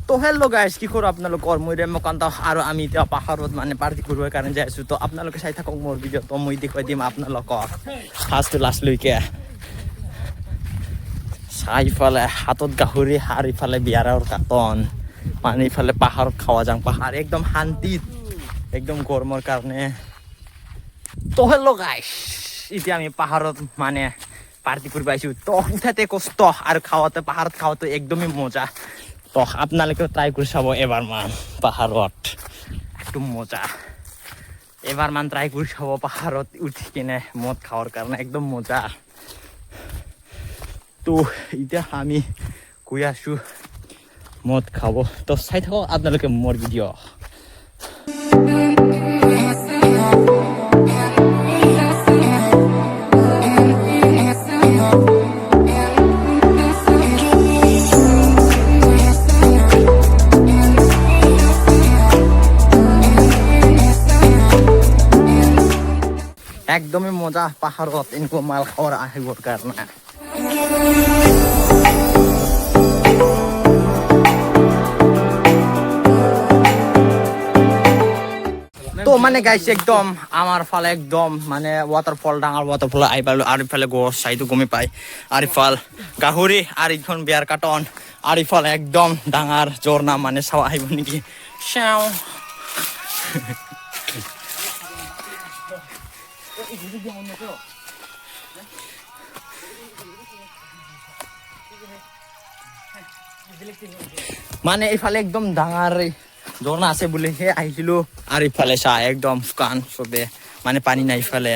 তো hello guys কি কৰোঁ আপোনালোকৰ মই ৰেম্বকান্ত আৰু আমি এতিয়া পাহাৰত মানে পাৰ্টি কৰিবৰ কাৰণে যাই আছোঁ তো আপোনালোকে চাই থাকক মোৰ ভিডিঅ' তো মই দেখুৱাই দিম আপোনালোকক ফাৰ্ষ্ট টু লাষ্টলৈকে চাৰিফালে হাতত গাহৰি আৰু ইফালে বিয়াৰৰ কাৰ্টন মানে ইফালে পাহাৰত খাৱা যাওঁ পাহাৰ একদম শান্তিত একদম গৰমৰ কাৰণে তো হেল্লো গাইজ এতিয়া আমি পাহাৰত মানে পাৰ্টি কৰিব আহিছোঁ তো উঠাতে কষ্ট আৰু খাওয়াতে পাহাৰত খাওয়াতে একদমেই মজা তো আপোনালোকে ট্ৰাই কৰি চাব এবাৰমান পাহাৰত একদম মজা এবাৰমান ট্ৰাই কৰি চাব পাহাৰত উঠি কিনে মদ খাৱাৰ কাৰণে একদম মজা তো এতিয়া আমি গৈ আছোঁ মদ খাব তো চাই থাকক আপোনালোকে মোৰ ভিডিঅ' একদমই মজা পাহাৰত এনেকুৱা মাল খাৱাৰ আহিবৰ কাৰণে তো মানে গাইছে একদম আমাৰ ফালে একদম মানে ৱাটাৰফল ডাঙৰ ৱাটাৰফল আহি পালোঁ আৰু ইফালে গছ চাইটো গমেই পায় আৰু ইফাল গাহৰি আৰু ইখন বিয়াৰ কাৰ্টন আৰু ইফালে একদম ডাঙৰ ঝৰ্ণা মানে চাব আহিব নেকি চাওঁ মানে ইফালে একদম ডাঙৰ ঝৰ্ণা আছে বুলিহে আহিছিলোঁ আৰু ইফালে চাহ একদম শুকান চবে মানে পানী নাই ইফালে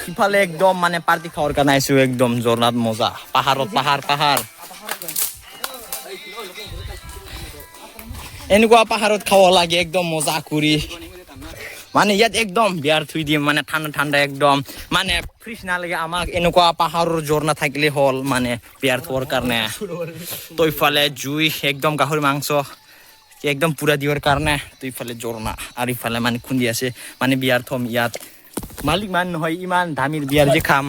ইফালে একদম মানে পাৰ্টি খাৱাৰ কাৰণে আহিছোঁ একদম ঝৰ্ণাত মজা পাহাৰত পাহাৰ এনেকুৱা পাহাৰত খাব লাগে একদম মজা কৰি মানে ইয়াত একদম বিয়াৰ থৈ দিম মানে ঠাণ্ডা একদম মানে ফ্ৰিজ নালাগে আমাক এনেকুৱা পাহাৰৰ ঝৰ্ণা থাকিলে হ'ল মানে বিয়াৰ থোৱাৰ কাৰণে তো ইফালে জুই একদম গাহৰি মাংস একদম পুৰা দিয়াৰ কাৰণে তো ইফালে ঝৰ্ণা আৰু ইফালে মানে খুন্দি আছে মানে বিয়াৰ থম ইয়াত মালিক মান নহয় ইমান দামীৰ বিয়াৰ যে খাম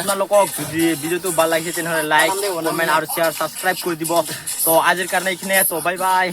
আপোনালোকক যদি ভিডিঅ'টো ভাল লাগিছে তেনেহ'লে লাইক কমেণ্ট আৰু শ্বেয়াৰ ছাবস্ক্ৰাইব কৰি দিব তো আজিৰ কাৰণে এইখিনিয়ে তো বাই বাই